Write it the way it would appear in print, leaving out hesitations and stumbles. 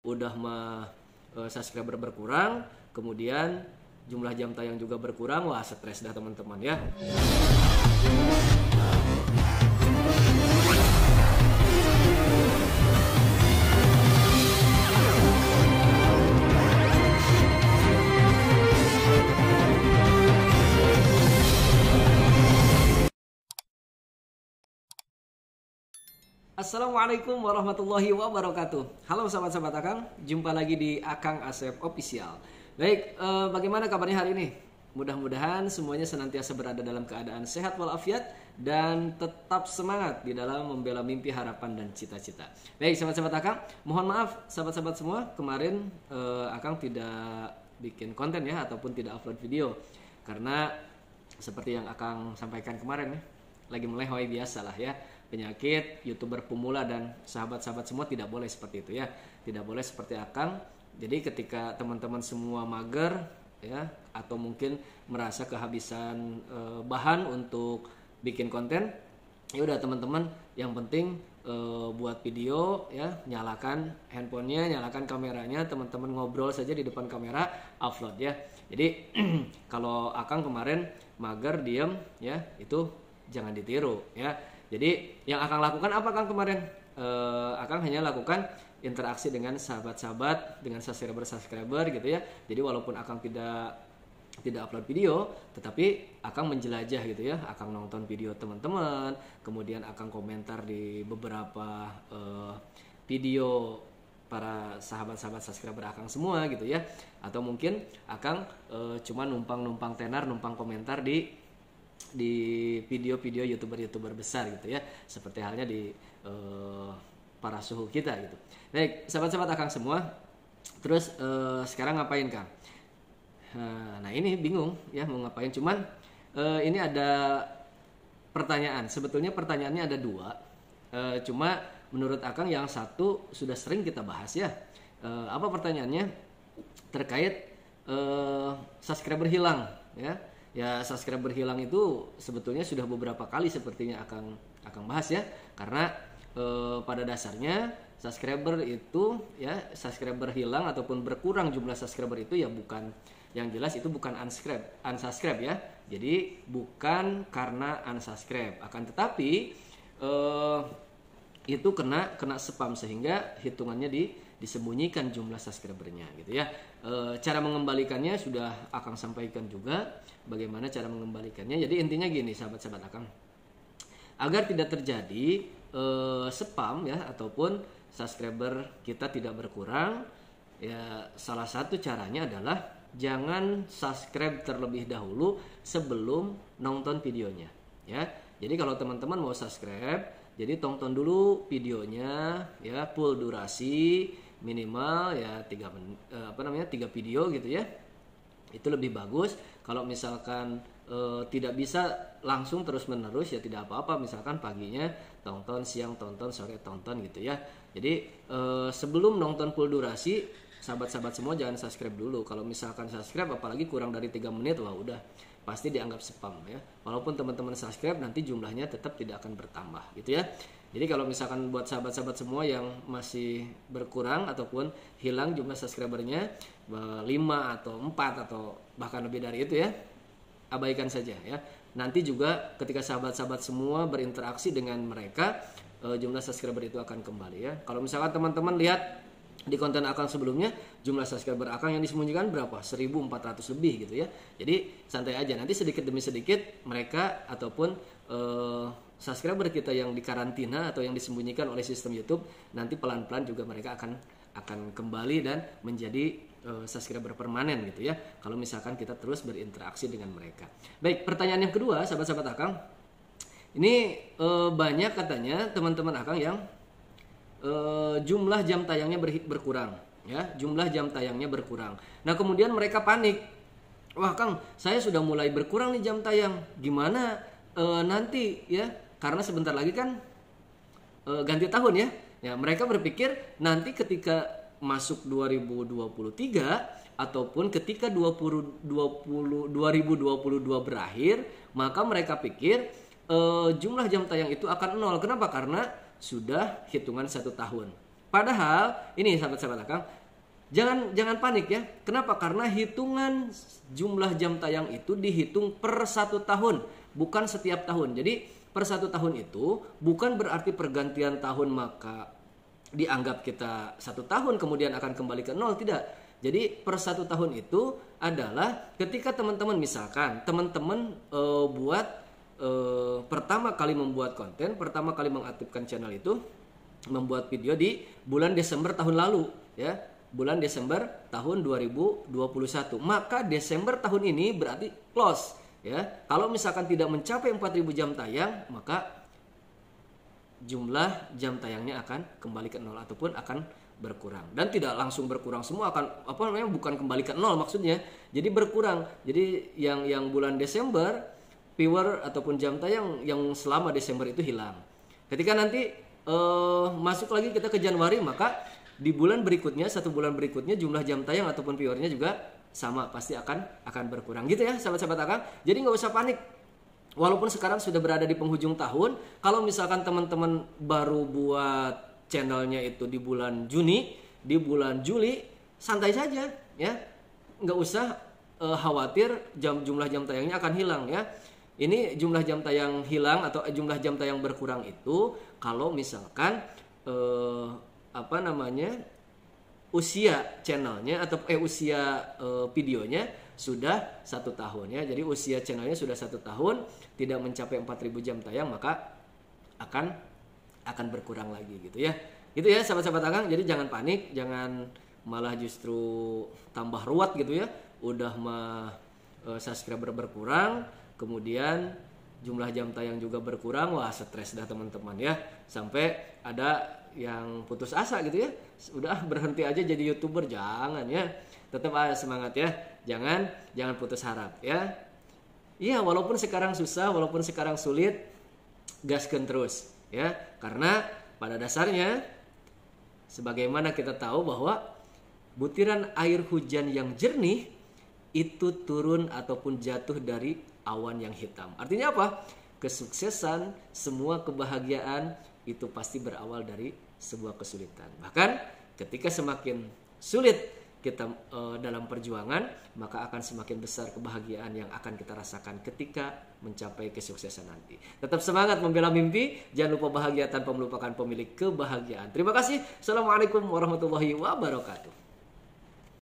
udah subscriber berkurang, kemudian jumlah jam tayang juga berkurang, wah stres dah teman-teman ya. Assalamualaikum warahmatullahi wabarakatuh. Halo sahabat-sahabat Akang, jumpa lagi di Akang Asep Official. Baik, bagaimana kabarnya hari ini? Mudah-mudahan semuanya senantiasa berada dalam keadaan sehat walafiat dan tetap semangat di dalam membela mimpi, harapan, dan cita-cita. Baik sahabat-sahabat Akang, mohon maaf sahabat-sahabat semua, kemarin Akang tidak bikin konten ya, ataupun tidak upload video. Karena seperti yang Akang sampaikan kemarin ya, lagi melehoi biasa lah ya. Penyakit YouTuber pemula dan sahabat-sahabat semua tidak boleh seperti itu ya. Tidak boleh seperti Akang. Jadi ketika teman-teman semua mager ya, atau mungkin merasa kehabisan bahan untuk bikin konten, ya udah teman-teman, yang penting buat video ya, nyalakan handphonenya, nyalakan kameranya, teman-teman ngobrol saja di depan kamera, upload ya. Jadi kalau Akang kemarin mager diem ya, itu jangan ditiru ya. Jadi yang Akang lakukan apa Kang kemarin? Akang hanya lakukan interaksi dengan sahabat-sahabat, dengan subscriber gitu ya. Jadi walaupun Akang tidak upload video, tetapi Akang menjelajah gitu ya. Akang nonton video teman-teman, kemudian Akang komentar di beberapa video para sahabat-sahabat subscriber Akang semua gitu ya. Atau mungkin Akang cuma numpang tenar, numpang komentar di video-video YouTuber besar gitu ya, seperti halnya di para suhu kita gitu. Baik sahabat-sahabat Akang semua, terus sekarang ngapain Kang? Nah ini bingung ya mau ngapain, cuman ini ada pertanyaan. Sebetulnya pertanyaannya ada dua, cuma menurut Akang yang satu sudah sering kita bahas ya. Apa pertanyaannya? Terkait subscriber hilang ya. Ya subscriber hilang itu sebetulnya sudah beberapa kali sepertinya Akang bahas ya. Karena pada dasarnya subscriber itu ya, subscriber hilang ataupun berkurang jumlah subscriber itu ya bukan, yang jelas itu bukan unsubscribe ya. Jadi bukan karena unsubscribe, akan tetapi itu kena spam sehingga hitungannya disembunyikan jumlah subscribernya gitu ya. Cara mengembalikannya sudah Akang sampaikan juga, bagaimana cara mengembalikannya. Jadi intinya gini sahabat-sahabat Akang, agar tidak terjadi spam ya, ataupun subscriber kita tidak berkurang ya, salah satu caranya adalah jangan subscribe terlebih dahulu sebelum nonton videonya ya. Jadi kalau teman-teman mau subscribe, jadi tonton dulu videonya ya, full durasi minimal ya 3 video gitu ya. Itu lebih bagus. Kalau misalkan tidak bisa langsung terus-menerus ya tidak apa-apa, misalkan paginya tonton, siang tonton, sore tonton gitu ya. Jadi sebelum nonton full durasi, sahabat-sahabat semua jangan subscribe dulu. Kalau misalkan subscribe apalagi kurang dari 3 menit, wah udah pasti dianggap spam ya. Walaupun teman-teman subscribe, nanti jumlahnya tetap tidak akan bertambah gitu ya. Jadi kalau misalkan buat sahabat-sahabat semua yang masih berkurang ataupun hilang jumlah subscribernya 5 atau 4 atau bahkan lebih dari itu ya, abaikan saja ya. Nanti juga ketika sahabat-sahabat semua berinteraksi dengan mereka, jumlah subscriber itu akan kembali ya. Kalau misalkan teman-teman lihat di konten Akang sebelumnya, jumlah subscriber Akang yang disembunyikan berapa? 1.400 lebih gitu ya. Jadi santai aja, nanti sedikit demi sedikit mereka ataupun subscriber kita yang dikarantina atau yang disembunyikan oleh sistem YouTube, nanti pelan-pelan juga mereka akan kembali dan menjadi subscriber permanen gitu ya, kalau misalkan kita terus berinteraksi dengan mereka. Baik, pertanyaan yang kedua sahabat-sahabat Akang, ini banyak katanya teman-teman Akang yang jumlah jam tayangnya berkurang ya, jumlah jam tayangnya berkurang. Nah kemudian mereka panik, wah Kang, saya sudah mulai berkurang nih jam tayang, gimana nanti ya, karena sebentar lagi kan ganti tahun ya. Ya mereka berpikir nanti ketika masuk 2023 ataupun ketika 2022 berakhir, maka mereka pikir jumlah jam tayang itu akan nol. Kenapa? Karena sudah hitungan 1 tahun. Padahal ini sahabat-sahabat Akang, jangan panik ya. Kenapa? Karena hitungan jumlah jam tayang itu dihitung per 1 tahun, bukan setiap tahun. Jadi per 1 tahun itu bukan berarti pergantian tahun maka dianggap kita 1 tahun kemudian akan kembali ke nol, tidak. Jadi per 1 tahun itu adalah ketika teman-teman misalkan teman-teman buat pertama kali membuat konten, pertama kali mengaktifkan channel itu, membuat video di bulan Desember tahun lalu ya, bulan Desember tahun 2021, maka Desember tahun ini berarti close ya. Kalau misalkan tidak mencapai 4.000 jam tayang, maka jumlah jam tayangnya akan kembali ke nol ataupun akan berkurang. Dan tidak langsung berkurang semua, akan bukan kembali ke nol maksudnya. Jadi berkurang. Jadi yang bulan Desember viewer ataupun jam tayang yang selama Desember itu hilang. Ketika nanti masuk lagi kita ke Januari, maka di bulan berikutnya, 1 bulan berikutnya jumlah jam tayang ataupun viewernya juga sama, pasti akan berkurang gitu ya sahabat-sahabat Akang. Jadi nggak usah panik. Walaupun sekarang sudah berada di penghujung tahun, kalau misalkan teman-teman baru buat channelnya itu di bulan Juni, di bulan Juli, santai saja ya, nggak usah khawatir jumlah jam tayangnya akan hilang ya. Ini jumlah jam tayang hilang atau jumlah jam tayang berkurang itu kalau misalkan usia channelnya atau usia videonya sudah 1 tahun ya. Jadi usia channelnya sudah 1 tahun, tidak mencapai 4.000 jam tayang, maka akan berkurang lagi gitu ya. Gitu ya sahabat-sahabat Akang. Jadi jangan panik, jangan malah justru tambah ruwet gitu ya. Udah subscriber berkurang, kemudian jumlah jam tayang juga berkurang, wah stres dah teman-teman ya. Sampai ada yang putus asa gitu ya. Udah berhenti aja jadi YouTuber, jangan ya. Tetap semangat ya. Jangan putus harap ya. Iya, walaupun sekarang susah, walaupun sekarang sulit, gaskeun terus ya. Karena pada dasarnya sebagaimana kita tahu bahwa butiran air hujan yang jernih itu turun ataupun jatuh dari awan yang hitam. Artinya apa? Kesuksesan, semua kebahagiaan itu pasti berawal dari sebuah kesulitan. Bahkan ketika semakin sulit kita dalam perjuangan, maka akan semakin besar kebahagiaan yang akan kita rasakan ketika mencapai kesuksesan nanti. Tetap semangat membela mimpi, jangan lupa bahagia tanpa melupakan pemilik kebahagiaan. Terima kasih. Assalamualaikum warahmatullahi wabarakatuh.